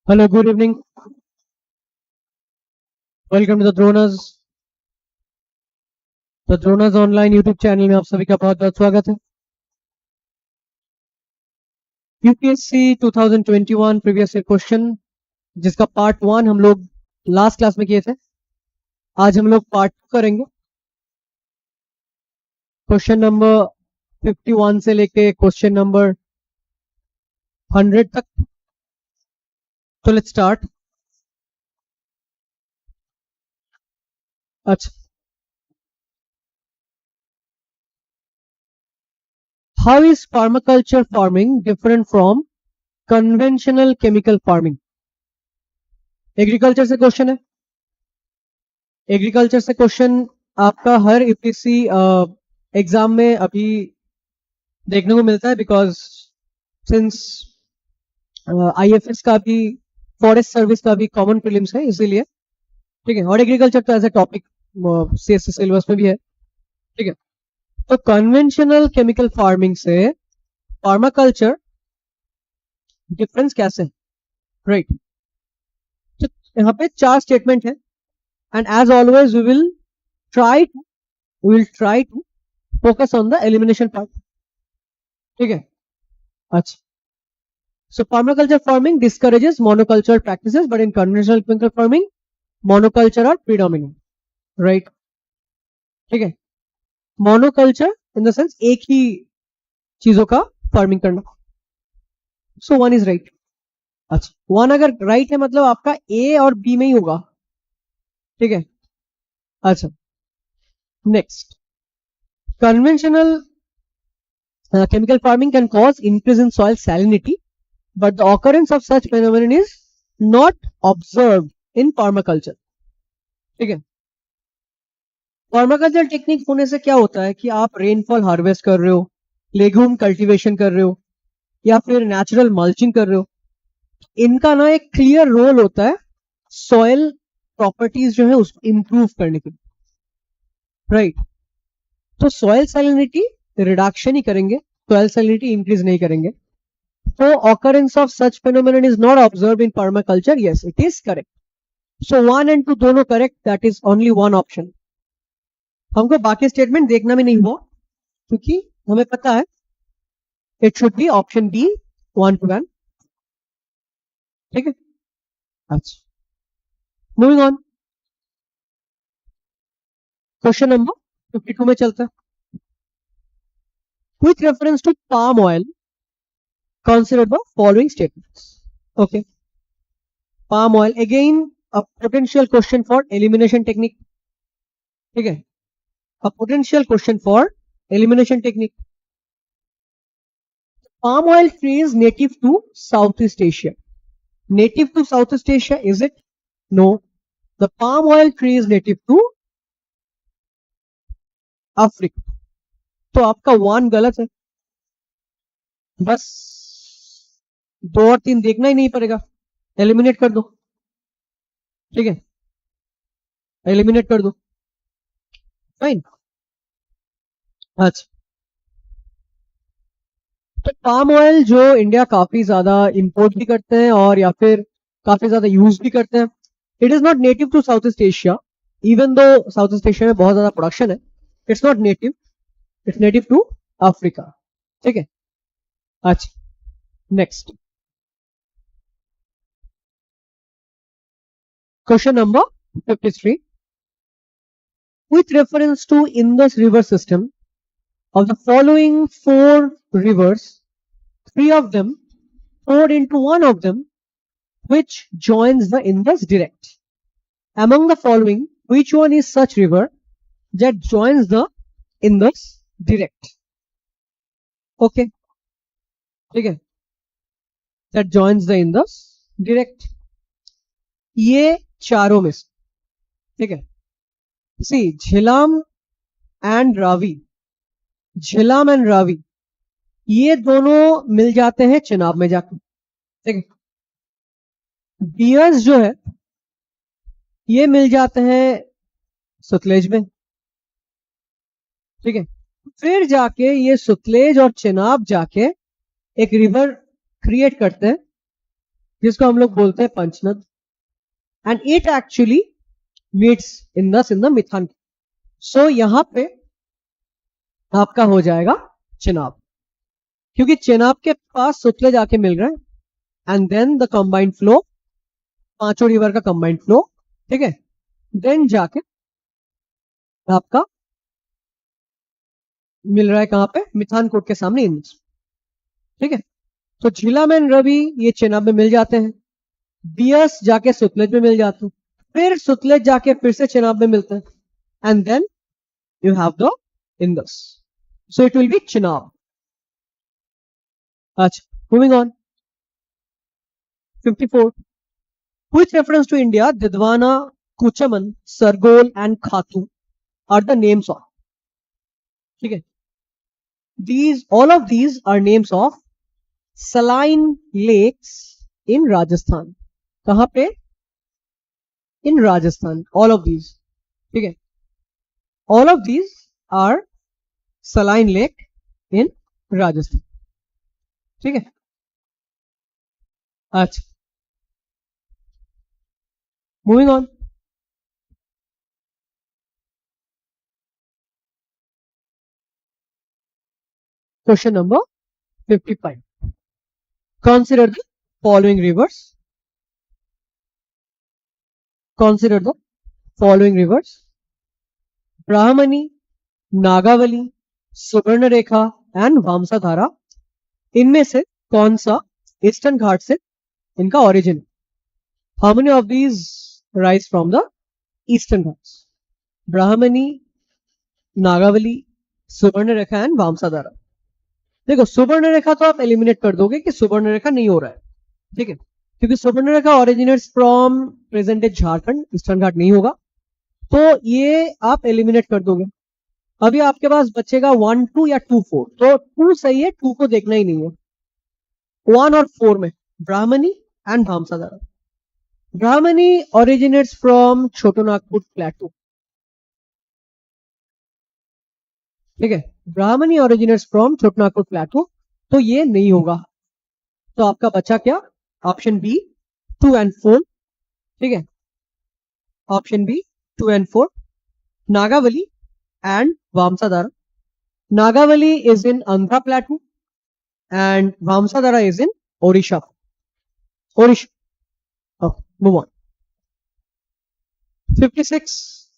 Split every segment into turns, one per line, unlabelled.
Hello, good evening. Welcome to the Dhronas. The Dhronas online YouTube channel में आप सभी का बहुत बहुत स्वागत है। यूपीएससी 2021 प्रीवियस ईयर क्वेश्चन जिसका पार्ट 1 हम लोग लास्ट क्लास में किए थे, आज हम लोग पार्ट 2 करेंगे। क्वेश्चन नंबर 51 से लेके क्वेश्चन नंबर 100 तक। तो लेट्स स्टार्ट। अच्छा, how is permaculture farming different from conventional chemical farming? Agriculture से क्वेश्चन है। एग्रीकल्चर से क्वेश्चन आपका हर यूपीएससी एग्जाम में अभी देखने को मिलता है, बिकॉज सिंस आईएफएस का भी फॉरेस्ट सर्विस का भी कॉमन प्रीलिम्स है, इसीलिए ठीक है। और एग्रीकल्चर तो as a topic CSE syllabus में भी है, ठीक है। तो कन्वेंशनल केमिकल फार्मिंग से पर्माकल्चर डिफरेंस कैसे है, राइट? तो यहाँ पे 4 स्टेटमेंट है and as always we will try to focus on the elimination part, ठीक है। अच्छा, so permaculture farming discourages monoculture practices, but in conventional chemical farming monoculture are predominant, right? ठीक है, monoculture in the sense एक ही चीजों का farming करना। so one is right। अच्छा, one अगर right है मतलब आपका A और B में ही होगा, ठीक है। अच्छा, next, conventional chemical farming can cause increase in soil salinity, but the occurrence of such phenomenon is not observed in permaculture, ठीक है। पर्माकल्चर टेक्निक होने से क्या होता है कि आप रेनफॉल हार्वेस्ट कर रहे हो, लेग्यूम कल्टीवेशन कर रहे हो, या फिर नेचुरल मल्चिंग कर रहे हो। इनका ना एक क्लियर रोल होता है सॉइल प्रॉपर्टीज जो है उसको इंप्रूव करने के लिए, राइट? तो सॉइल सैलिनिटी रिडक्शन ही करेंगे, सॉइल सैलिनिटी इंक्रीज नहीं करेंगे। तो occurrence of such phenomenon is not observe in permaculture, yes it is correct. So 1 and 2 दोनों correct, that is only one option. हमको बाकी स्टेटमेंट देखना भी नहीं हुआ क्योंकि हमें पता है it should be option B 1 to 1, ठीक है। अच्छा, मूविंग ऑन, क्वेश्चन नंबर 52 में चलता है। With reference to palm oil consider the following statements. Okay, palm oil again a potential question for elimination technique, ठीक है। A potential question for elimination technique. Palm oil tree is native to Southeast Asia. Native to Southeast Asia, is it? No. The palm oil tree is native to Africa. तो आपका 1 गलत है, बस 2 और 3 देखना ही नहीं पड़ेगा, एलिमिनेट कर दो, ठीक है। एलिमिनेट कर दो, फाइन। अच्छा, तो पाम ऑयल जो इंडिया काफी ज्यादा इंपोर्ट भी करते हैं और या फिर काफी ज्यादा यूज भी करते हैं, it is not native to South East Asia, even though South East Asia में बहुत ज्यादा प्रोडक्शन है। It's not native, it's native to Africa, ठीक है। अच्छा, next question number 53। With reference to Indus river system of the following 4 rivers, 3 of them poured into one of them, which joins the Indus direct. Among the following, which one is such river that joins the Indus direct? Okay, ठीक है, that joins the Indus direct. ये चारों में से, ठीक है। See, Jhelum and Ravi, Jhelum and Ravi ये दोनों मिल जाते हैं चेनाब में जाकर, ठीक है। बियर्स जो है ये मिल जाते हैं सतलेज में, ठीक है। फिर जाके ये सतलेज और चेनाब जाके एक रिवर क्रिएट करते हैं जिसको हम लोग बोलते हैं Panchnad, and it actually meets in the Mithan. सो यहां पे आपका हो जाएगा चिनाब, क्योंकि चिनाब के पास सुतलेज आके मिल रहा है, and then the combined flow, पांचों रिवर का कंबाइंड फ्लो, ठीक है, देन जाके आपका मिल रहा है कहां पे, मिथानकोट के सामने इंदस, ठीक है। तो झीलामैन रवि ये चिनाब में मिल जाते हैं, बियस जाके सुतलेज में मिल जाते हैं, फिर सुतलेज जाके फिर से चिनाब में मिलते हैं, and then you have the Indus. So it will be Chenab. Achha, moving on. 54. With reference to India, Didwana, Kuchaman, Sargol and Khatu are the names of. Okay. All of these are names of saline lakes in Rajasthan. कहाँ पे? In Rajasthan. All of these. Okay. All of these are saline lake in Rajasthan. ठीक है, अच्छा, moving on. Question number 55. Consider the following rivers. Consider the following rivers. Brahmani, Nagavali, Subarnarekha and Vamsadhara, इनमें से कौन सा Eastern Ghat से इनका origin? How many of these rise from the Eastern Ghats? Brahmani, Nagavali, Subarnarekha and Vamsadhara. देखो, सुवर्णरेखा तो आप एलिमिनेट कर दोगे कि सुवर्णरेखा नहीं हो रहा है, ठीक है, क्योंकि Subarnarekha originates from present day Jharkhand, Eastern Ghat नहीं होगा, तो ये आप एलिमिनेट कर दोगे। अभी आपके पास बचेगा 1, 2 या 2, 4। तो 2 सही है, 2 को देखना ही नहीं है। 1 और 4 में ब्राह्मणी and Vamsadhara. Brahmani originates from छोटो नागपुर प्लेटू, ठीक है, ब्राह्मणी ओरिजिनेट्स फ्रॉम छोटो नागपुर प्लेटू, तो ये नहीं होगा। तो आपका बचा क्या? ऑप्शन बी 2 एंड 4, ठीक है, option B 2 and 4, Nagavali and Vamsadhara. Nagavali is in Andhra Plateau and Vamsadhara is in Odisha. Odisha. Oh, move on. 56.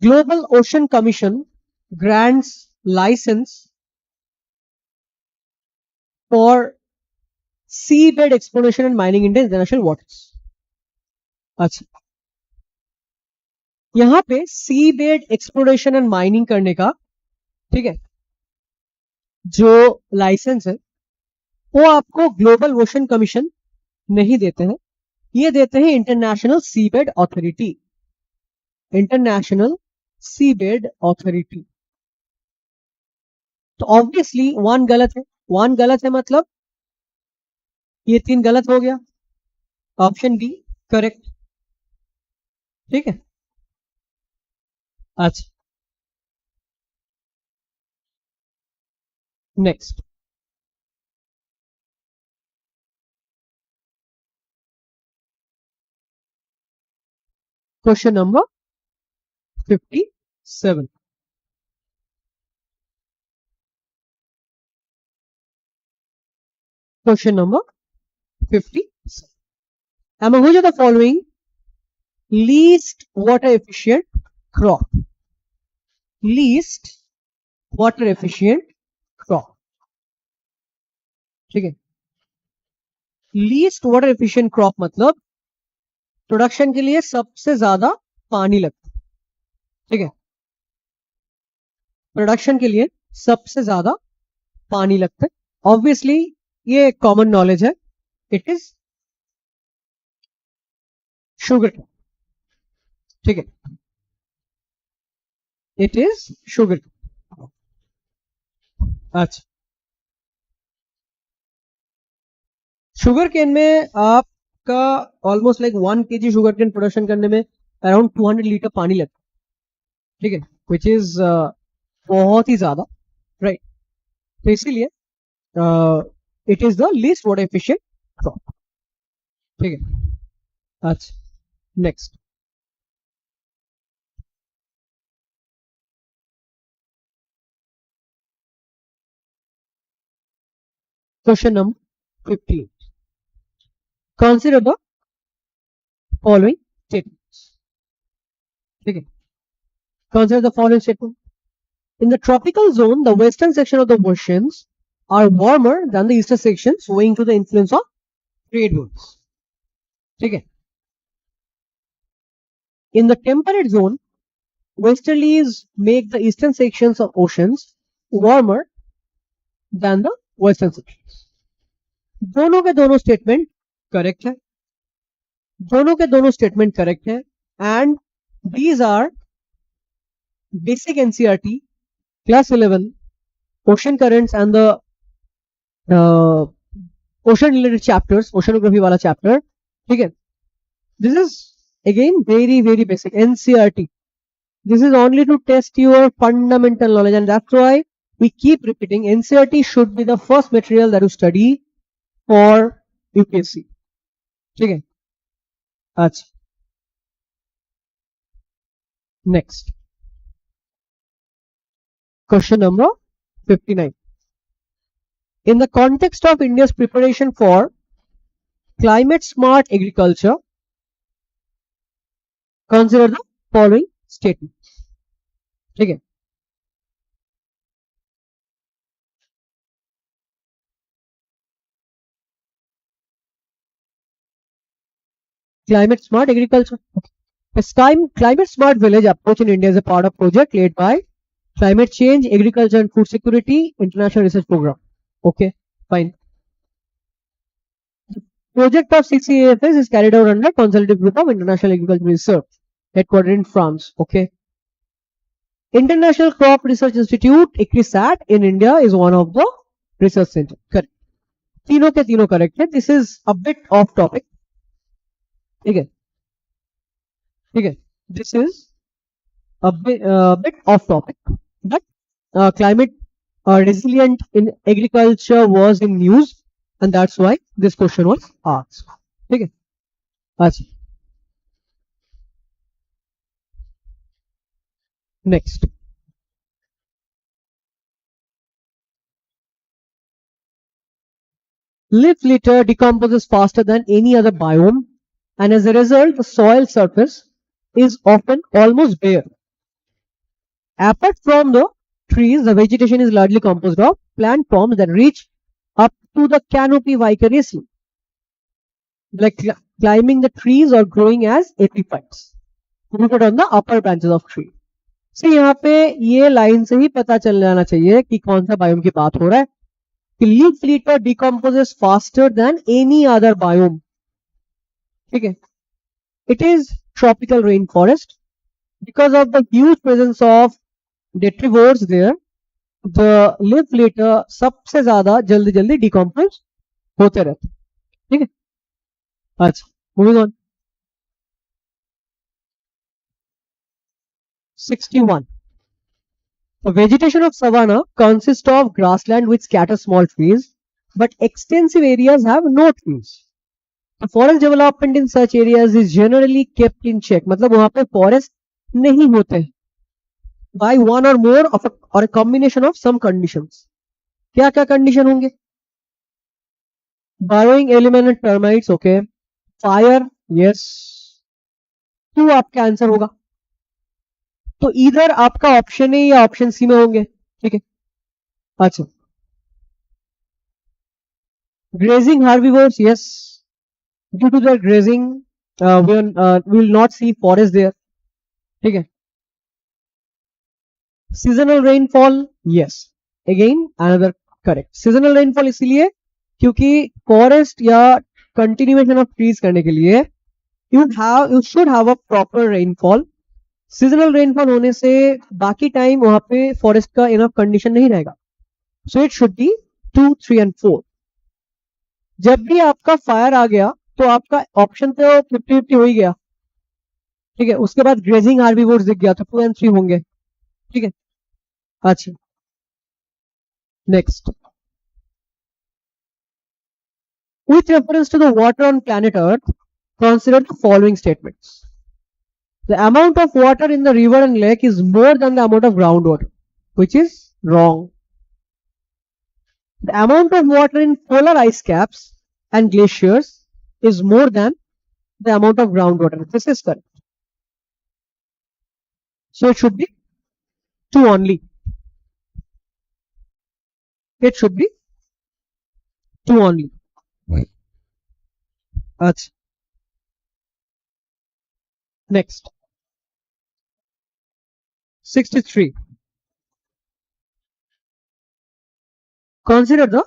Global Ocean Commission grants license for seabed exploration and mining in international waters. अच्छा, यहां पे seabed exploration and mining करने का, ठीक है, जो licence है वो आपको ग्लोबल ओशन कमीशन नहीं देते हैं, ये देते हैं international seabed authority. International seabed authority. तो ऑब्वियसली 1 गलत है, 1 गलत है मतलब ये 3 गलत हो गया। ऑप्शन बी करेक्ट, ठीक है। अच्छा, next question number 57. Question number 57. Among which of the following least water efficient crop? Least water efficient crop. ठीक है, लीस्ट वाटर एफिशिएंट क्रॉप मतलब प्रोडक्शन के लिए सबसे ज्यादा पानी लगता है, ठीक है, प्रोडक्शन के लिए सबसे ज्यादा पानी लगता है। ऑब्वियसली ये कॉमन नॉलेज है, इट इज शुगर, ठीक है, इट इज शुगर। अच्छा, शुगर केन में आपका almost like 1 kg sugarcane production करने में अराउंड 200 लीटर पानी लगता है, ठीक है, विच इज बहुत ही ज्यादा, राइट। तो इसीलिए it is the least water efficient crop. ठीक है। अच्छा, next question number 15, consider the following statements. ठीक है, consider the following statement. In the tropical zone, the western section of the oceans are warmer than the eastern sections owing to the influence of trade winds. ठीक है। In the temperate zone, westerlies make the eastern sections of oceans warmer than the western sections. दोनों के दोनों statement correct है, दोनों के दोनों statement correct है, and these are basic NCERT class 11 ocean currents and the ocean related chapters, oceanography वाला chapter. ठीक है, this is again very very basic NCERT. This is only to test your fundamental knowledge, and that's why we keep repeating NCERT should be the first material that you study for UPSC. ठीक है, अच्छा, next question number 59. In the context of India's preparation for climate smart agriculture, consider the following statements. ठीक है, climate smart agriculture. A climate smart village approach in India is a part of project led by Climate Change, Agriculture and Food Security International Research Program. Okay, fine. The project of CCAFS is carried out under Consultative Group of International Agriculture Research, headquartered in France. Okay. International Crop Research Institute, ICRISAT, in India is one of the research center. Correct. तीनों के तीनों correct है. This is a bit off topic. ठीक है, ठीक है. This is a bit off topic, but climate resilient in agriculture was in news, and that's why this question was asked. ठीक है, अच्छा, next. Leaf litter decomposes faster than any other biome, and as a result, the soil surface is often almost bare. Apart from the trees, the vegetation is largely composed of plant forms that reach up to the canopy vicariously, like climbing the trees or growing as epiphytes rooted on the upper branches of tree. So यहाँ पे ये line से ही पता चल जाना चाहिए कि कौन सा बायोम की बात हो रहा है. कि leaf litter decomposes faster than any other biome. ठीक है, it is tropical rainforest. Because of the huge presence of detrivores there, the leaf litter सबसे ज्यादा जल्दी जल्दी डिकम्पोज होते रहते. ठीक है, अच्छा, moving on. 61. The vegetation of savanna consists of grassland which scatters small trees, but extensive areas have no trees. The forest development in such areas is generally kept in check. मतलब वहां पे forest नहीं होते by one or more of or a combination of some conditions. क्या क्या condition होंगे? Burrowing element and termites, okay. Fire, yes. तो आपका आंसर होगा. तो इधर आपका ऑप्शन ए या ऑप्शन सी में होंगे. ठीक है, अच्छा. Grazing herbivores, yes. Due to their grazing, we will not see forest there. ठीक है. Seasonal rainfall, yes. Again, another correct. Seasonal rainfall इसलिए क्योंकि forest या continuation of trees करने के लिए you should have a proper rainfall. Seasonal rainfall होने से बाकी टाइम वहां पे फॉरेस्ट का इनफ कंडीशन नहीं रहेगा. So it should B 2, 3 and 4. जब भी आपका फायर आ गया तो आपका ऑप्शन तो 50-50 हो ही गया. ठीक है, उसके बाद ग्रेजिंग हार्बिवोर्स दिख गया तो 2 and 3 होंगे. ठीक है, अच्छा, next. With reference to the water on planet Earth, consider the following statements. The amount of water in the river and lake is more than the amount of groundwater, which is wrong. The amount of water in polar ice caps and glaciers is more than the amount of groundwater. This is correct. So it should be 2 only. It should be 2 only. Right. Next. 63. Consider the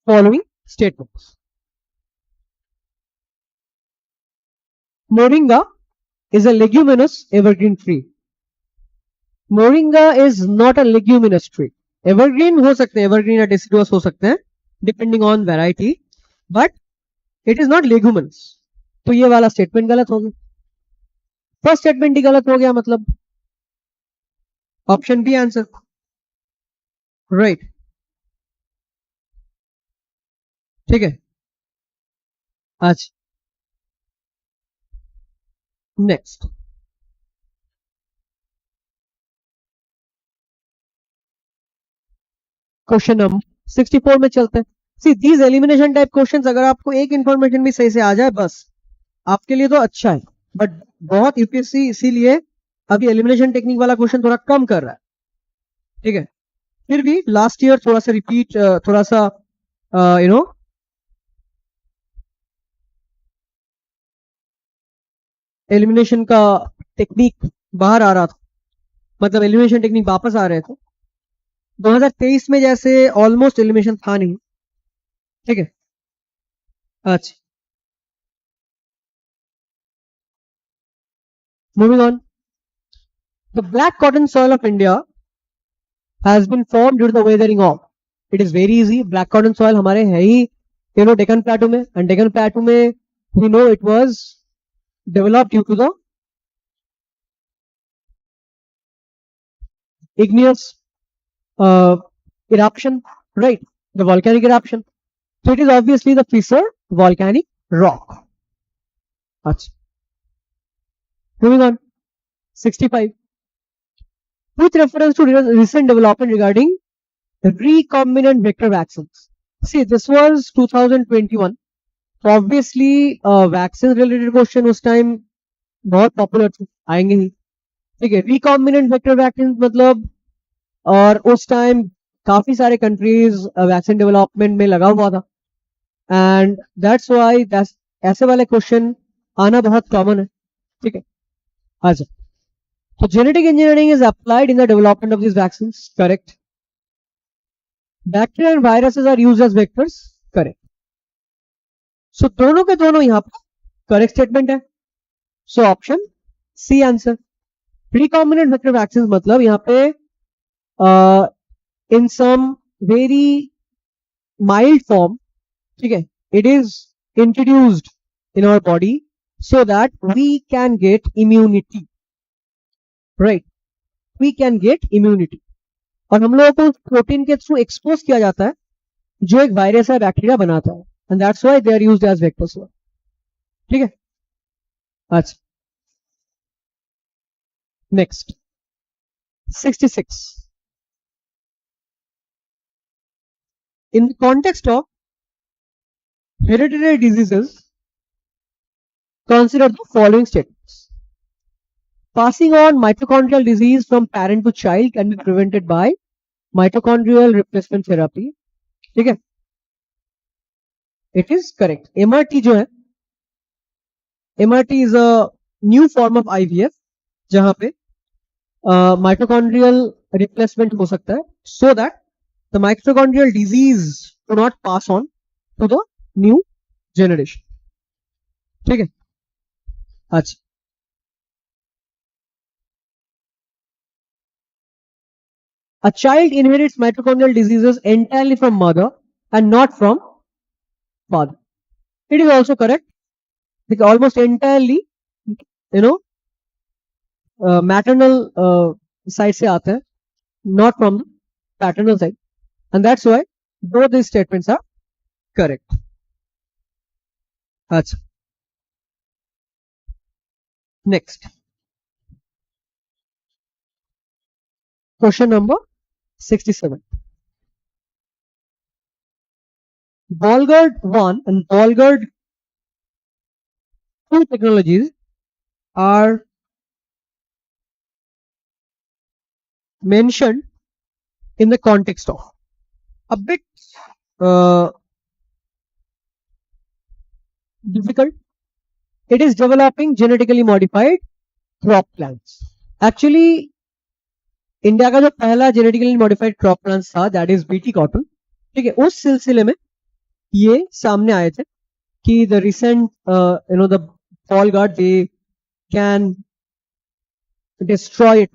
following statements. Moringa is a leguminous evergreen tree. Moringa is not a leguminous tree. Evergreen हो सकते हैं, evergreen या deciduous हो सकते हैं, depending on variety, but it is not leguminous. तो ये वाला statement गलत हो गया. फर्स्ट स्टेटमेंट ही गलत हो गया, मतलब ऑप्शन बी आंसर. राइट, ठीक है. आज नेक्स्ट. क्वेश्चन नंबर 64 में चलते हैं. See these elimination type questions, अगर आपको एक इंफॉर्मेशन भी सही से आ जाए बस आपके लिए तो अच्छा है, बट बहुत यूपीएससी इसीलिए अभी एलिमिनेशन टेक्निक वाला क्वेश्चन थोड़ा कम कर रहा है. ठीक है, फिर भी लास्ट ईयर थोड़ा सा रिपीट, थोड़ा सा एलिमिनेशन का टेक्निक बाहर आ रहा था, मतलब एलिमिनेशन टेक्निक वापस आ रहे थे. 2023 में जैसे ऑलमोस्ट एलिमिनेशन था नहीं. ठीक है, अच्छा. Moving on, the black cotton soil of India has been formed due to the weathering of. It is very easy. Black cotton soil हमारे है ही Deccan Plateau में, and Deccan Plateau में we know it was developed due to the igneous eruption, right? The volcanic eruption. So it is obviously the fissure volcanic rock. Achha. Moving on, 65. With reference to recent development regarding recombinant vector vaccines. See, this was 2021. So obviously, vaccine related question उस time बहुत popular थे, आएंगे ही. ठीक है, recombinant vector vaccines मतलब, और उस time काफी सारे countries वैक्सीन डेवलपमेंट में लगा हुआ था, एंड दैट्स व्हाई ऐसे वाले क्वेश्चन आना बहुत कॉमन है. ठीक है, अच्छा. So genetic engineering is applied in the development of these vaccines. Correct. Bacteria and viruses are used as vectors. Correct. So दोनों के दोनों यहाँ पर correct statement है. So option C answer. Recombinant vector vaccines मतलब यहाँ पे in some very mild form, ठीक है, it is introduced in our body so that we can get immunity. Right, we can get immunity. और हम लोगों को प्रोटीन के थ्रू एक्सपोज किया जाता है जो एक वायरस या बैक्टीरिया बनाता है, and that's why they are used as vectors. ठीक है, अच्छा. Next, 66. In the context of hereditary diseases, consider the following statements. Passing on mitochondrial disease from parent to child can be prevented by mitochondrial replacement therapy. ठीक है, it is correct. MRT जो है, MRT is a new form of IVF जहां पे mitochondrial replacement हो सकता है so that the mitochondrial disease do not pass on to the new generation. ठीक है, अच्छा. A child inherits mitochondrial diseases entirely from mother and not from father. It is also correct. Because almost entirely, maternal side से आता है, not from the paternal side, and that's why both these statements are correct. Achha. Next, question number 67. Ball guard 1 and ball guard 2 technologies are mentioned in the context of a bit uh, difficult. It is developing genetically modified crop plants. Actually, India का जो पहला genetically modified crop plant था that is BT cotton. ठीक है, उस सिलसिले में ये सामने आए थे कि the recent the fall guard they can destroy it,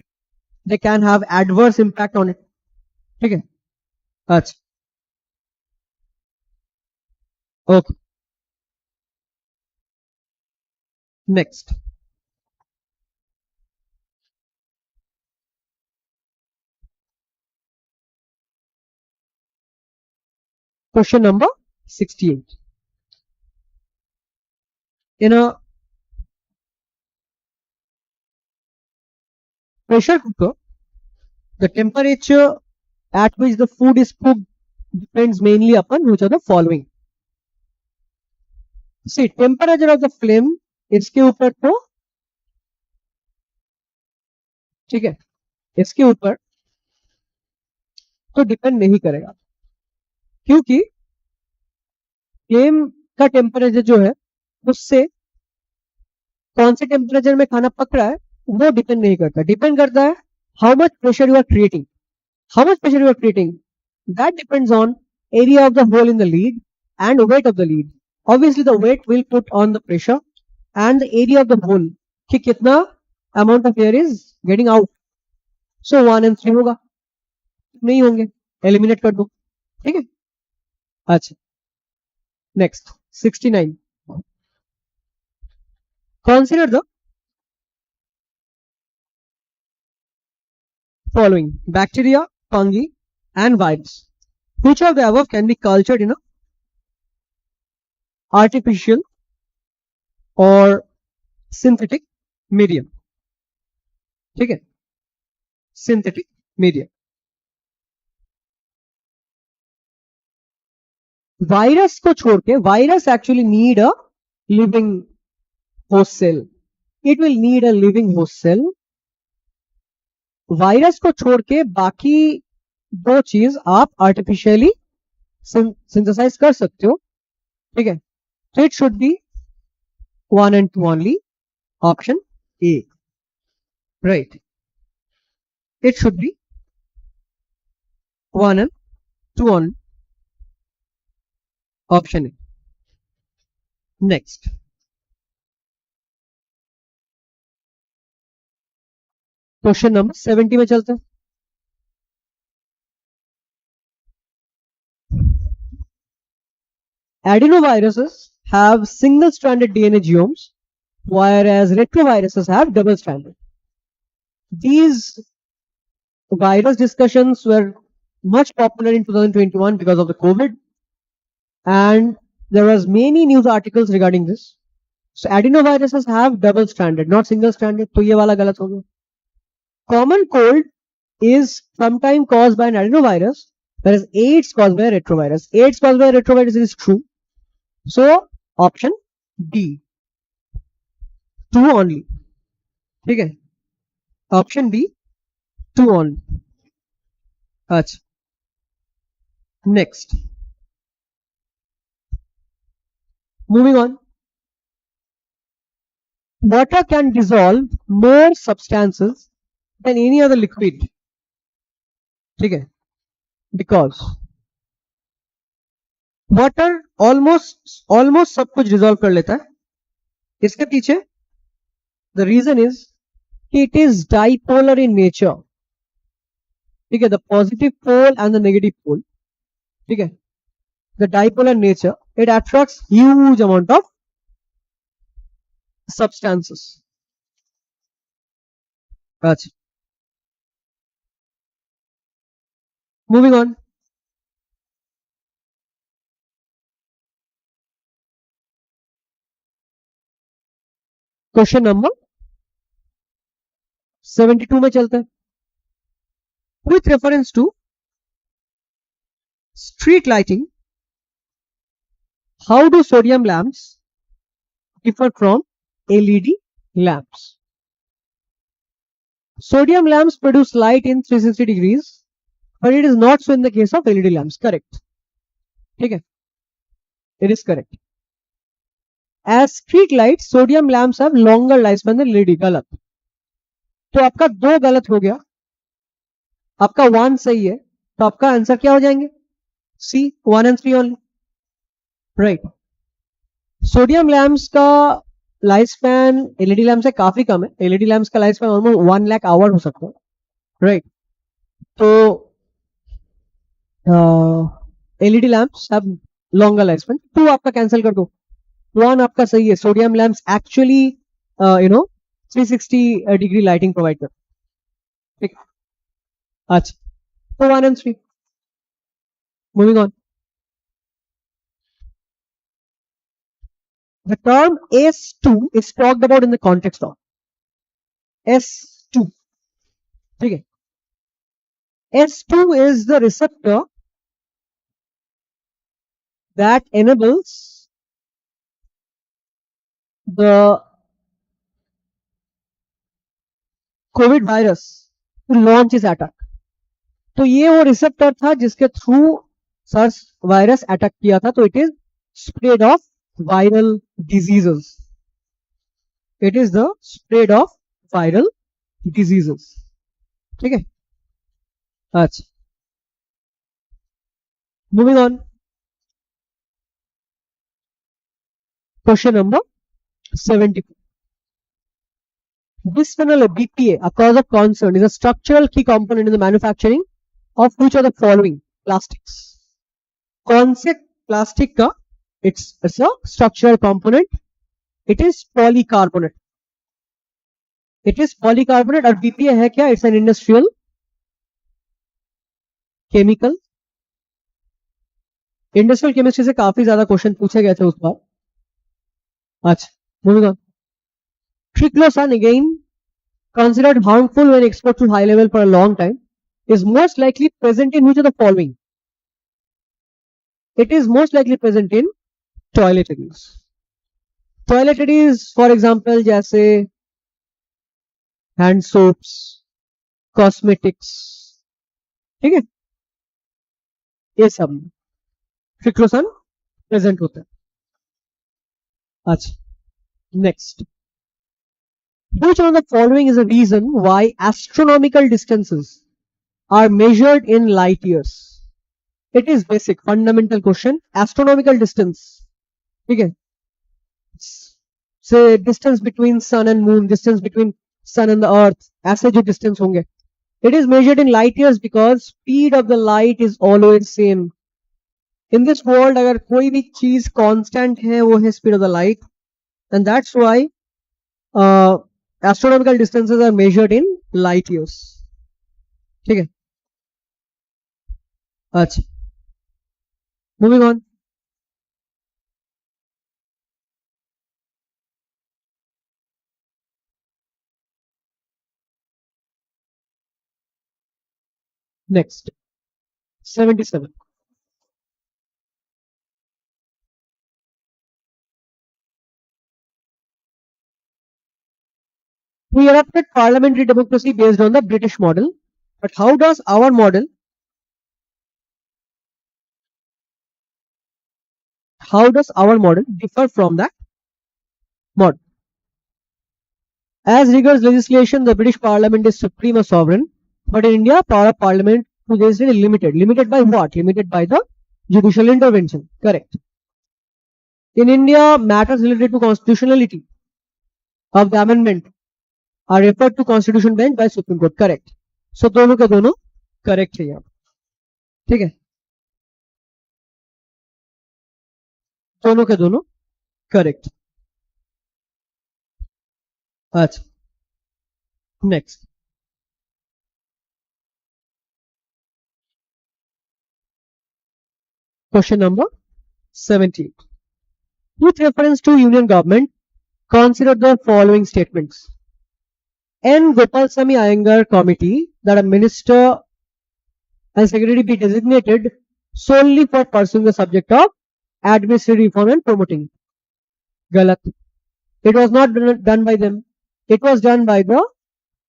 they can have adverse impact on it. ठीक है, अच्छा, okay. Next, question number 68. In a pressure cooker, the temperature at which the food is cooked depends mainly upon which of the following. See, temperature of the flame इसके ऊपर तो ठीक है, इसके ऊपर तो डिपेंड नहीं करेगा, क्योंकि फ्लेम का टेम्परेचर जो है उससे कौन से टेम्परेचर में खाना पक रहा है वो डिपेंड नहीं करता. डिपेंड करता है how much pressure you are creating. How much pressure you are creating that depends on area of the hole in the lead and weight of the lead. Obviously the weight will put on the pressure and the area of the hole कि कितना amount of air is getting out. So 1 and 3 होगा, नहीं होंगे, eliminate कर दो. ठीक है, अच्छा. Next, 69. Consider the following: bacteria, fungi, and virus. Which of the above can be cultured in a artificial or synthetic medium? ठीक है, synthetic medium. वायरस को छोड़ के, virus actually need a living host cell. It will need a living host cell. Virus को छोड़ के बाकी दो चीज आप आर्टिफिशियली सिंथेसाइज कर सकते हो. ठीक है, so it should be 1 and 2 only. Option A. Right. It should be 1 and 2 only. Option A. Next. Question number 70 में चलते हैं. Adenoviruses have single-stranded DNA genomes, whereas retroviruses have double-stranded. These virus discussions were much popular in 2021 because of the COVID, and there was many news articles regarding this. So adenoviruses have double-stranded, not single-stranded. तो ये वाला गलत हो गया. Common cold is sometimes caused by an adenovirus, whereas AIDS caused by a retrovirus. AIDS caused by a retrovirus is true. So option D. 2 only. ठीक है, option D, 2 only. अच्छा. Next. Moving on. Water can dissolve more substances than any other liquid. ठीक है, because water almost सब कुछ dissolve कर लेता है. इसके पीछे द रीजन इज कि it is dipolar in nature. ठीक है, the positive pole and the negative pole. ठीक है, the dipolar nature, it attracts huge amount of substances. अच्छा, moving on. क्वेश्चन नंबर 72 में चलते हैं. With reference to street lighting, how do sodium lamps differ from LED lamps? Sodium lamps produce light in 360 degrees, but it is not so in the case of LED lamps. Correct. ठीक है, it is correct. As street lights, sodium lamps have longer lifespan than LED. गलत. तो आपका 2 गलत हो गया, आपका 1 सही है, तो आपका आंसर क्या हो जाएंगे? C, 1 and 3 only. Right. Sodium lamps का लाइफ स्पैन एलईडी लैम्प से काफी कम है. एलईडी लैम्प्स का life span almost 1 lakh hour हो सकता है. राइट. तो LED lamps have longer life span. 2 आपका कैंसिल कर दो, 1 आपका सही है. Sodium lamps actually 360 degree lighting provide करते. ठीक. अच्छा, तो 1 and 3. Moving on. The term S2 is talked about in the context of S2. ठीक है. S2 is the receptor that enables the COVID virus to launch its attack. तो ये वो receptor था जिसके थ्रू सर्स वायरस अटैक किया था. तो it is spread of viral diseases. It is the spread of viral diseases. ठीक है. अच्छा, moving on. Question number 74. Bisphenol A, BPA, a cause of concern, is a structural key component in the manufacturing of which of the following plastics? कौन से plastic का it's a structural component? It is polycarbonate. It is polycarbonate. और BPA है क्या? It's an industrial chemical. Industrial chemistry से काफी ज्यादा question पूछे गए थे उस बार. अच्छा, moving on. Triclosan, again considered harmful when exposed to high level for a long time, is most likely present in which of the following? It is most likely present in toiletries. Toiletries, for example, जैसे hand soaps, cosmetics. ठीक है, ये सब ट्रिक्लोसन present होता है. अच्छा, next. Which one of the following is a reason why astronomical distances are measured in light years? It is basic, fundamental question. Astronomical distance. ठीक है, से distance between sun and moon, distance between sun and the earth, ऐसे जो distance होंगे, it is measured in light years because speed of the light is always same in this world. अगर कोई भी चीज कांस्टेंट है वो है speed of the light, and that's why astronomical distances are measured in light years. ठीक है. अच्छा, moving on. Next, 77. We adopted parliamentary democracy based on the British model, but how does our model differ from that model? As regards legislation, the British Parliament is supreme or sovereign. But in India, power of parliament to legislate is limited. Limited by what? Limited by the judicial intervention. Correct. In India, matters related to constitutionality of the amendment are referred to constitution bench by Supreme Court. Correct. So दोनों के दोनों correct है यहाँ. ठीक है, दोनों के दोनों correct. अच्छा, next. Question number 17. With reference to union government, consider the following statements. N. Gopalswamy Iyengar committee that a minister and secretary be designated solely for pursuing the subject of administrative reform and promoting. Galat. It was not done by them. It was done by the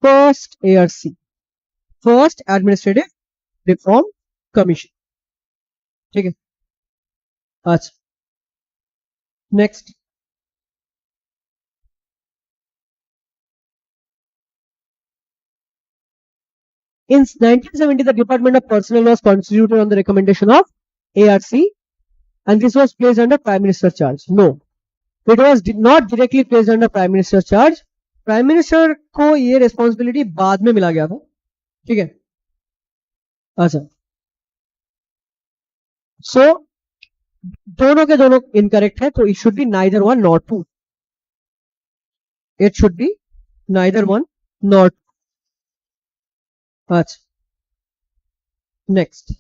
first ARC, First Administrative Reform Commission. ठीक है. अच्छा. Next. In 1970, the Department of Personnel was constituted on the recommendation of ARC, and this was placed under Prime Minister's charge. No, it was not directly placed under Prime Minister's charge. Prime Minister को ये responsibility बाद में मिला गया था. ठीक है. अच्छा. So दोनों के दोनों incorrect है, तो it should be neither one nor two. It should be neither one nor two. अच्छा. Next.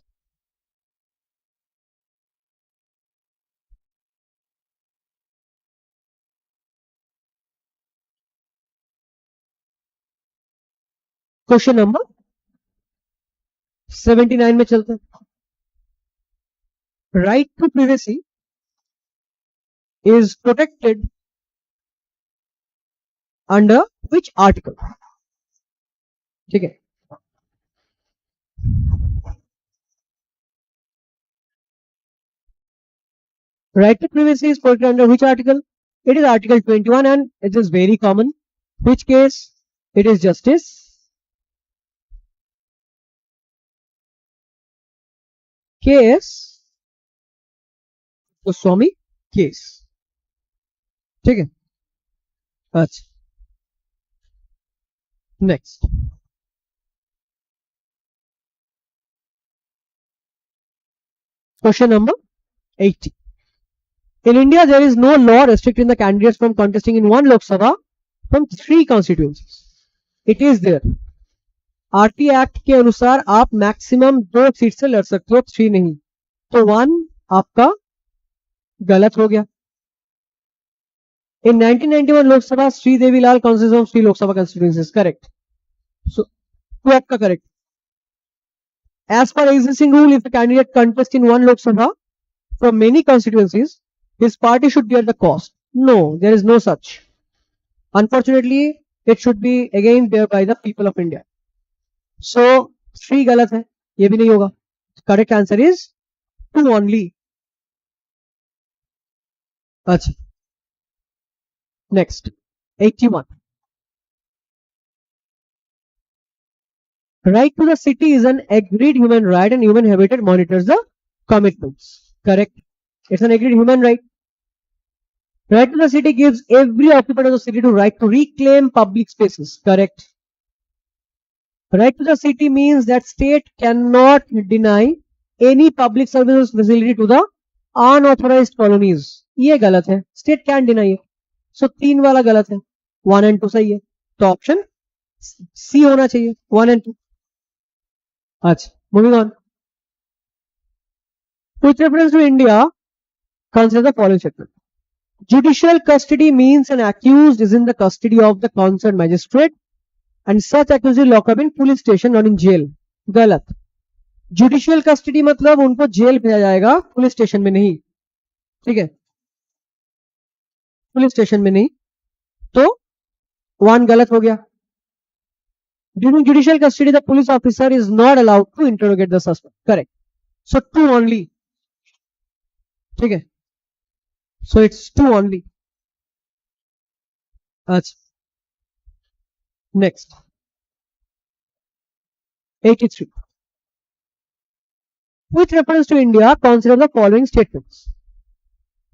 क्वेश्चन नंबर 79 में चलते हैं. Right to privacy is protected under which article? ठीक है. Right to privacy is protected under which article? It is Article 21, and it is very common. Which case? It is Justice case Goswami case. ठीक है. अच्छा. Next. Question number 80. In India, there is no law restricting the candidates from contesting in one Lok Sabha from 3 constituencies. It is there. RT act के अनुसार आप maximum 2 seat से लड़ सकते हो, 3 नहीं. तो 1 आपका गलत हो गया. In 1991 Lok Sabha Shri Devi Lal constituency of Shri Lok Sabha constituencies. Correct. So तो आपका correct. As per existing rule, if a candidate contests in one Lok Sabha from many constituencies, his party should bear the cost. No, there is no such. Unfortunately, it should be again bear by the people of India. So 3 गलत है, ये भी नहीं होगा. Correct answer is 2 only. अच्छा. Next, 81. Right to the city is an agreed human right, and Human Habitat monitors the commitments. Correct. It's an agreed human right. Right to the city gives every occupant of the city to right to reclaim public spaces. Correct. Right to the city means that state cannot deny any public services facility to the unauthorized colonies. ये गलत है. State can deny it. So 3 वाला गलत है. 1 and 2 सही है. तो option C होना चाहिए. 1 and 2. अच्छा, moving on. With reference to India, consider the following statement. Judicial custody means an accused is in the custody of the concerned magistrate, and such accused is locked up in police station, not in jail. गलत. Judicial custody मतलब उनको jail भेजा जाएगा, police station में नहीं. ठीक है, police station में नहीं. तो 1 गलत हो गया. During judicial custody, the police officer is not allowed to interrogate the suspect. Correct. So 2 only. ठीक है. So it's 2 only. अच्छा. Next. 83. With reference to India, consider the following statements.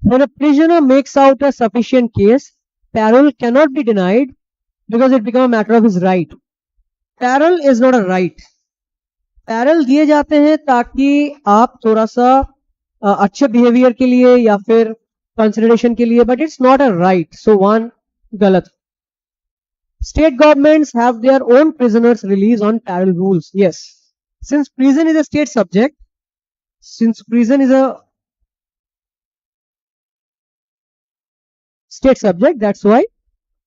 When a prisoner makes out a sufficient case, parole cannot be denied because it becomes a matter of his right. Parole is not a right. Parole दिए जाते हैं ताकि आप थोड़ा सा अच्छे behaviour के लिए या फिर कंसिडरेशन के लिए, but it's not a right. So 1 गलत. State governments have their own prisoners released on parole rules. Yes. Since prison is a state subject, that's why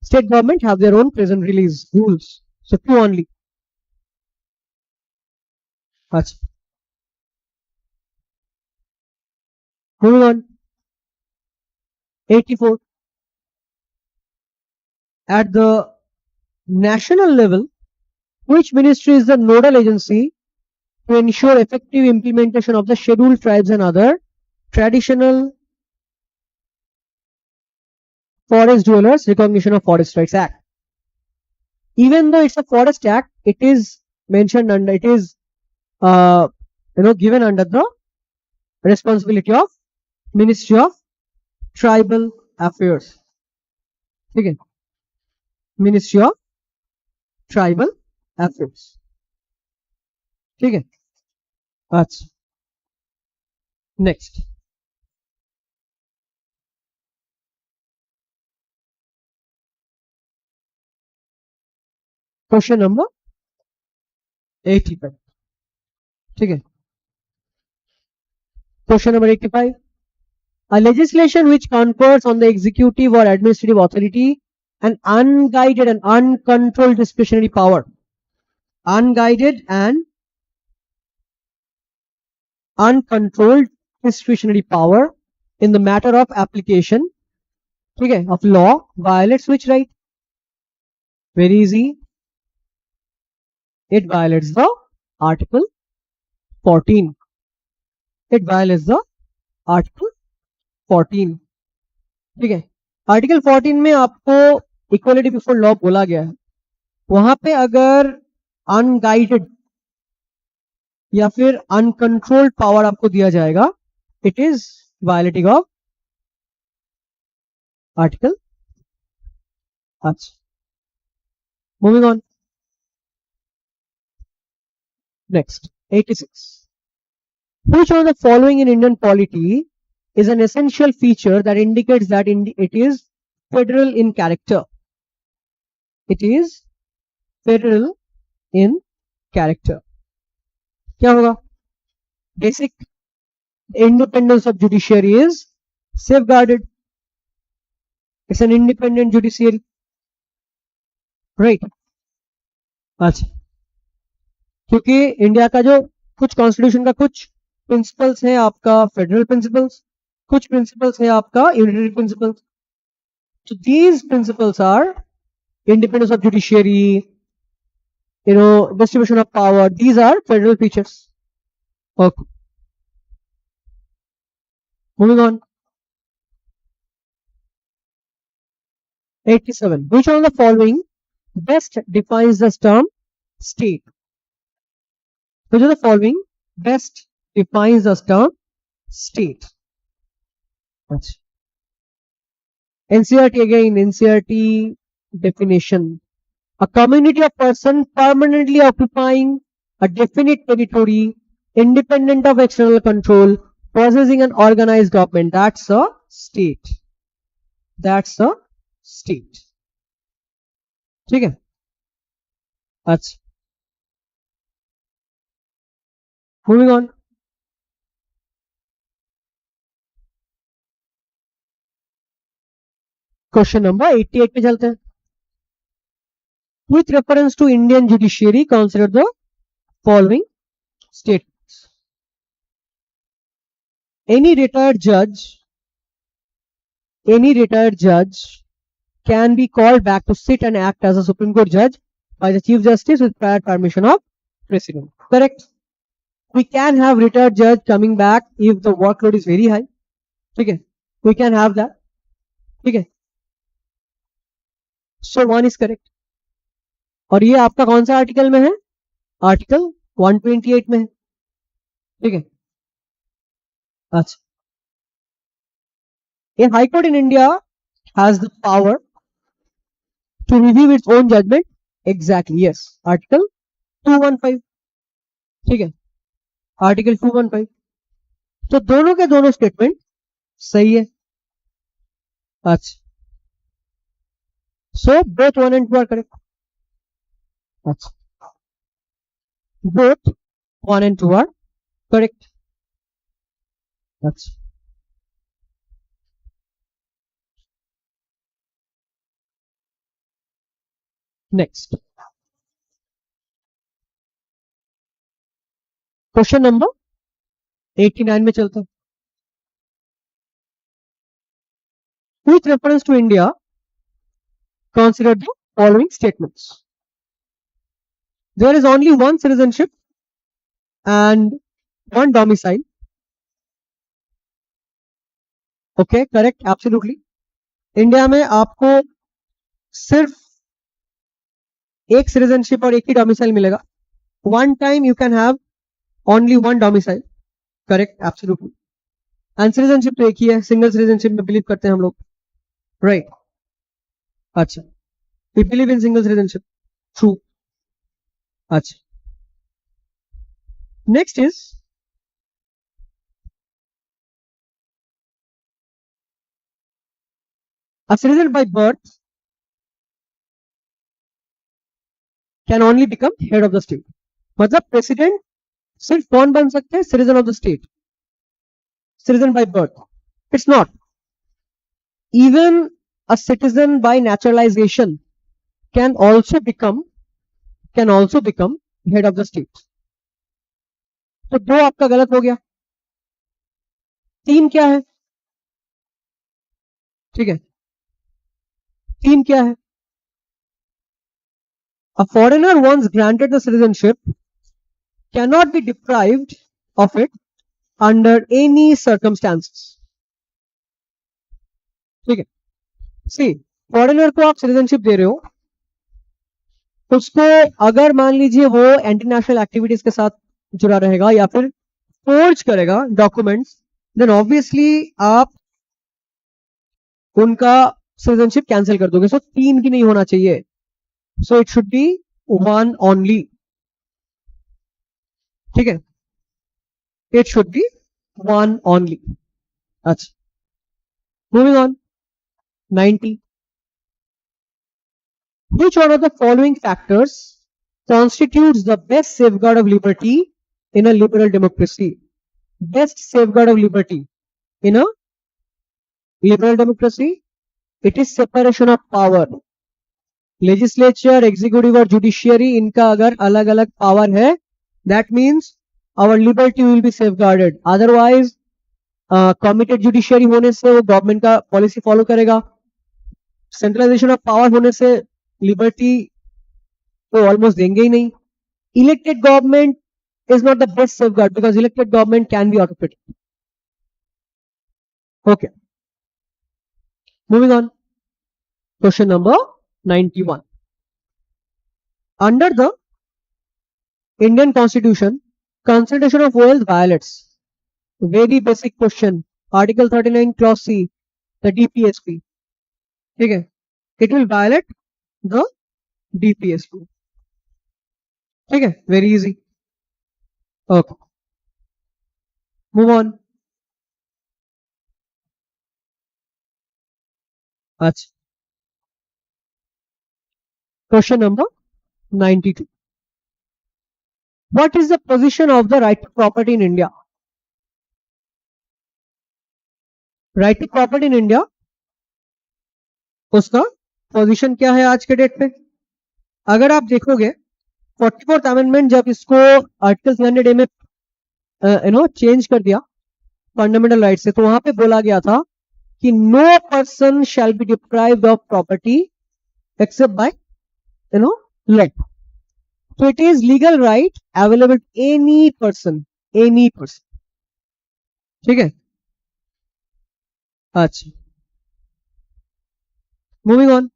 State government have their own present release rules. So 2 only. Achha. Moving on. 84. At the national level, which ministry is the nodal agency to ensure effective implementation of the scheduled tribes and other traditional forest dwellers recognition of Forest Rights Act? Even though it's a Forest Act, it is mentioned under, it is given under the responsibility of Ministry of Tribal Affairs. Okay. Ministry of Tribal Affairs. Okay. That's next. Question number 85. Okay. Question number 85. A legislation which confers on the executive or administrative authority an unguided and uncontrolled discretionary power. Unguided and uncontrolled discretionary power in the matter of application of law violates which right? Very easy. It violates the Article 14. It violates the Article 14. ठीक है. Article 14 में आपको equality before law बोला गया है. वहां पे अगर unguided या फिर uncontrolled power आपको दिया जाएगा, it is violating of Article. अच्छा. Moving on. Next, 86. Which one of the following in Indian polity is an essential feature that indicates that it is federal in character? It is federal in character. क्या होगा? Basic independence of judiciary is safeguarded. It's an independent judiciary. Right. अच्छा. क्योंकि India का जो कुछ constitution का कुछ principles है आपका फेडरल प्रिंसिपल्स, कुछ प्रिंसिपल्स है आपका unitary principles. So these principles are independence of judiciary, distribution of power. These are federal features. Okay. Moving on. 87. Which one of the following best defines the term state? Which of the following best defines the term state? NCERT again, NCERT definition. A community of person permanently occupying a definite territory, independent of external control, possessing an organized government. That's a state. That's a state. ठीक है. अच्छा. Moving on. Question number 88 पे चलते हैं. With reference to Indian judiciary, consider the following statements. Any retired judge can be called back to sit and act as a Supreme Court judge by the Chief Justice with prior permission of President. Correct? We can have retired judge coming back if the workload is very high. Okay, we can have that. Okay. So 1 is correct. और ये आपका कौन सा article में है? Article 128 में है. ठीक है. अच्छा. A high court in India has the power to review its own judgment. Exactly. Yes. Article 215. ठीक है. आर्टिकल 215. तो दोनों के दोनों स्टेटमेंट सही है. अच्छा. So both 1 and 2 are correct. अच्छा. Both 1 and 2 are correct. अच्छा. नेक्स्ट क्वेश्चन नंबर 89 में चलते हैं. With reference to India, consider the following statements. There is only one citizenship and one domicile. Okay, correct, absolutely. India में आपको सिर्फ एक citizenship और एक ही डोमिसाइल मिलेगा. One time you can have only one domicile. Correct, absolutely. And citizenship तो एक ही है, सिंगल सिटीजनशिप में बिलीव करते हैं हम लोग, राइट? अच्छा, we believe in single citizenship. True. अच्छा, next is a citizen by birth can only become head of the state. मतलब प्रेसिडेंट सिर्फ कौन बन सकते हैं? Citizen of the state, citizen by birth. It's not. Even a citizen by naturalization can also become head of the state. तो दो आपका गलत हो गया. तीन क्या है? ठीक है, तीन क्या है? A foreigner once granted the citizenship cannot be deprived of it under any circumstances. ठीक है. सी, फॉरेनर को आप सिटीजनशिप दे रहे हो, उसको अगर मान लीजिए वो एंटी नेशनल एक्टिविटीज के साथ जुड़ा रहेगा या फिर फोर्ज करेगा डॉक्यूमेंट्स, देन ऑब्वियसली आप उनका सिटीजनशिप कैंसिल कर दोगे. सो तीन की नहीं होना चाहिए. So it should B one only. ठीक है, it should B one only. अच्छा, moving on. 90. Which one of the following factors constitutes the best safeguard of liberty in a liberal democracy? Best safeguard of liberty in a liberal democracy? It is separation of power. Legislature, executive और judiciary, इनका अगर अलग अलग power है, that means our liberty will be safeguarded. Otherwise, committed judiciary होने से वो government का पॉलिसी फॉलो करेगा. सेंट्रलाइजेशन ऑफ पावर होने से लिबर्टी तो ऑलमोस्ट देंगे ही नहीं. Elected government is not the best safeguard because elected government can be autocratic. Okay. Moving on. Question number 91. Under the Indian Constitution, concentration of wealth violates. Very basic question. Article 39 Clause C, the DPSP. ठीक है, it will violate the DPSP. ठीक है, very easy. Okay. Move on. अच्छा, question number 92. What is the position of the right to property in India? Right to property in India, उसका position क्या है आज के डेट पे? अगर आप देखोगे 44th अमेंडमेंट जब इसको आर्टिकल 300A में चेंज कर दिया फंडामेंटल राइट से, तो वहां पे बोला गया था कि no person shall be deprived of property except by law. So it is legal right available to any person. ठीक है. अच्छा, moving on.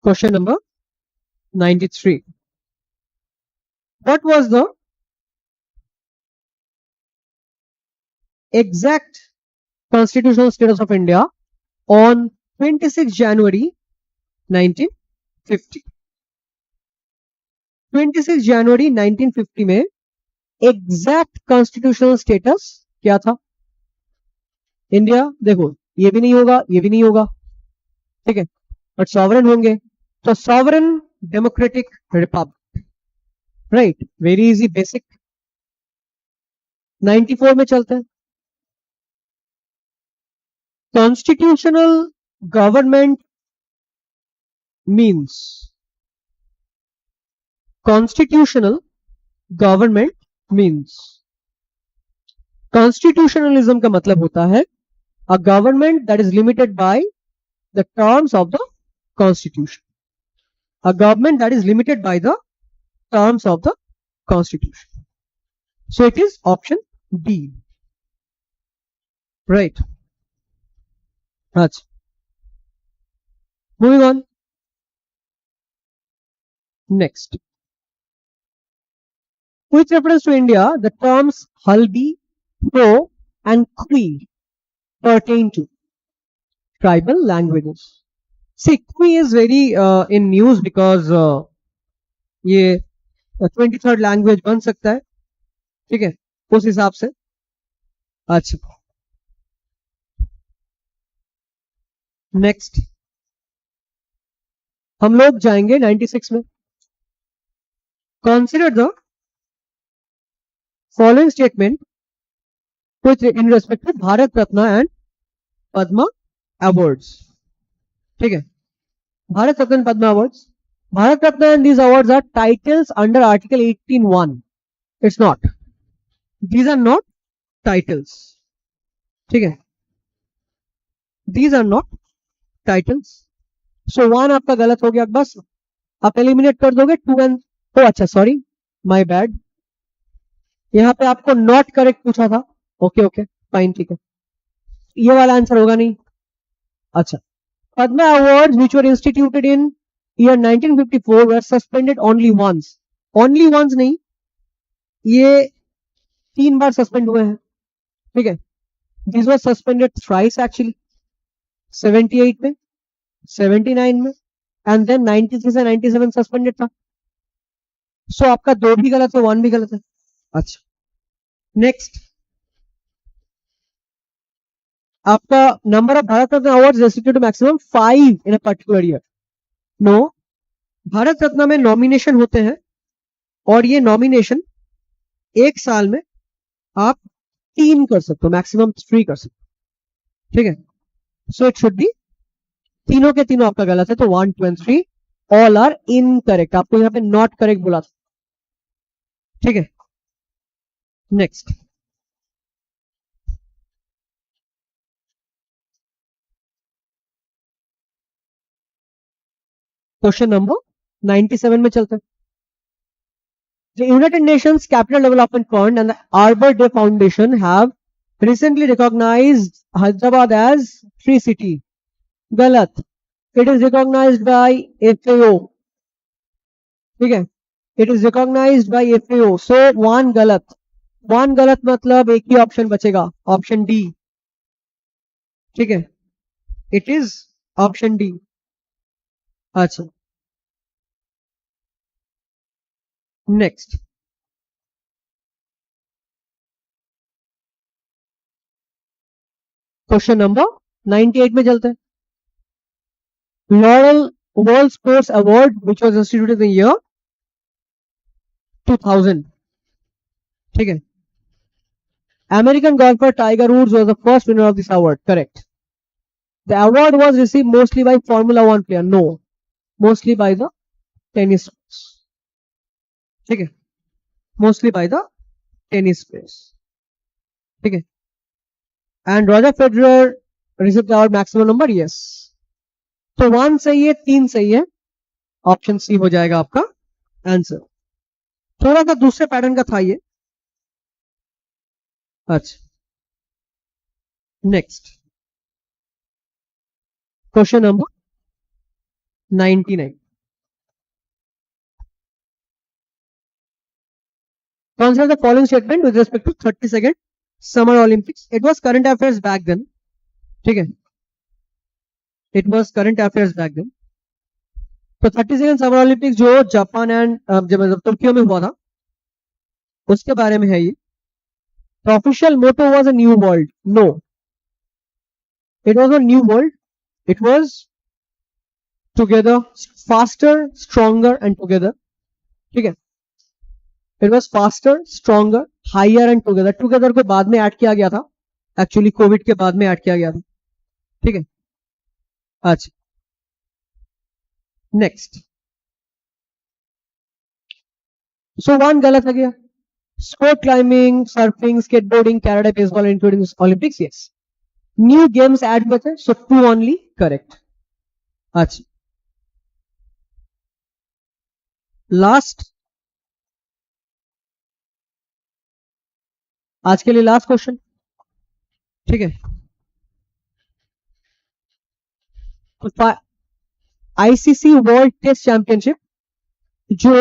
Question number 93. What was the exact constitutional status of India on 26 January 1950? 26 January 1950 में exact constitutional status क्या था? India, देखो ये भी नहीं होगा, ये भी नहीं होगा, ठीक है, बट सॉवरेन होंगे. तो sovereign democratic Republic, right? Very easy, basic. 94 में चलते हैं. Constitutional government means constitutional government means constitutionalism का मतलब होता है a government that is limited by the terms of the constitution. A government that is limited by the terms of the constitution. So it is option D. Right. Achha. Moving on. Next. With reference to India, the terms Haldi, Pro and Kui pertain to tribal languages. See, Kui is very in news because ये 23rd language बन सकता है, ठीक है, उस हिसाब से. अच्छा, नेक्स्ट हम लोग जाएंगे 96 में. Consider the following statement with in respect to Bharat Ratna and Padma awards. ठीक है, Bharat Ratna Padma awards. Bharat Ratna and these awards are titles under Article 18(1). It's not. These are not titles. ठीक है, these are not titles. So 1 आपका गलत हो गया, बस आप एलिमिनेट कर दोगे 2 and oh अच्छा सॉरी माय बैड, यहाँ पे आपको नॉट करेक्ट पूछा था. ओके ओके फाइन, ठीक है, ये वाला आंसर होगा नहीं. अच्छा, Padma awards which were instituted in year 1954 were suspended only once. Only once नहीं, ये 3 बार सस्पेंड हुए हैं. ठीक है, these were suspended thrice actually. 78 में, 79 में and then 93 से 97 सस्पेंडेड था. सो आपका 2 भी गलत है, 1 भी गलत है. अच्छा, नेक्स्ट आपका number of Bharat Ratna awards restricted to maximum 5 in a particular year. No, Bharat Ratna में नॉमिनेशन होते हैं और ये नॉमिनेशन एक साल में आप 3 कर सकते हो, मैक्सिमम 3 कर सकते हो. ठीक है, सो इट शुड बी तीनों के तीनों आपका गलत है. तो 1, 2 and 3 ऑल आर इनकरेक्ट. आपको यहाँ पे नॉट करेक्ट बोला था. ठीक है, नेक्स्ट क्वेश्चन नंबर 97 में चलते हैं. The United Nations Capital Development Fund and the Arbor Day Foundation have recently recognized Hyderabad as Free City. गलत. It is recognized by FAO. ठीक है, it is recognized by FAO. So 1 गलत. 1 गलत मतलब एक ही ऑप्शन बचेगा, ऑप्शन डी. ठीक है, इट इज ऑप्शन डी. अच्छा, नेक्स्ट क्वेश्चन नंबर 98 में चलते हैं. Laurel world sports award which was instituted in year 2000. ठीक है, American golfer Tiger Woods was the first winner of this award. Correct. The award was received mostly by formula 1 player. No, mostly by the tennis. ठीक है, mostly by the tennis players. ठीक है, and Roger Federer received the award maximum number. Yes, तो 1 सही है, 3 सही है, option C हो जाएगा आपका आंसर. थोड़ा सा दूसरे पैटर्न का था ये. अच्छा, next question number 99. Consider the following statement with respect to 32nd Summer Olympics. It was current affairs back then. ठीक है, it was current affairs back then. तो 32nd Summer Olympics जो जापान एंड जब Tokyo में हुआ था उसके बारे में है ये. The official motto was a new world. No, it was a new world. It was together, faster, stronger and together. ठीक है, it was faster, stronger, higher and together. Together को बाद में ऐड किया गया था, एक्चुअली कोविड के बाद में ऐड किया गया था. ठीक है। अच्छा, नेक्स्ट। सो वन गलत है गया। Sport climbing, surfing, skateboarding, Canada, baseball including Olympics, yes. New games add बचे, सो 2 ओनली करेक्ट। अच्छा, लास्ट, आज के लिए लास्ट क्वेश्चन, ठीक है। आईसीसी वर्ल्ड टेस्ट चैंपियनशिप जो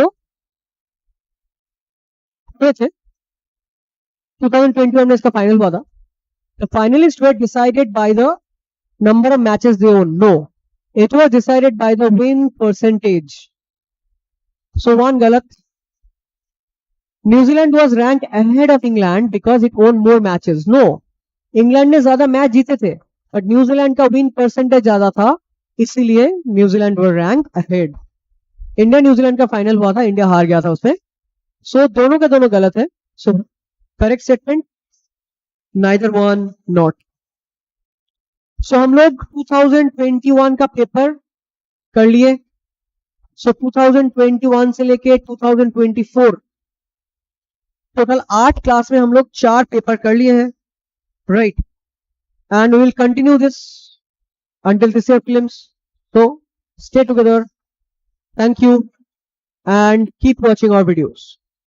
हुए थे 2021 में, इसका फाइनल हुआ था। The finalists were decided by the number of matches they won. No, it was decided by the win percentage. So one galat. New Zealand was ranked ahead of England because it won more matches. No, England ने ज्यादा match जीते थे, but New Zealand का win percentage ज्यादा था, इसीलिए New Zealand वर rank ahead. India New Zealand का final हुआ था, इंडिया हार गया था उसमें। सो दोनों के दोनों गलत है। So correct statement, neither one, not. So हम लोग 2021 का पेपर कर लिए। सो 2021 से लेके 2024 टोटल 8 क्लास में हम लोग 4 पेपर कर लिए हैं, right. And we will continue this until this year films. So stay together. Thank you and keep watching our videos.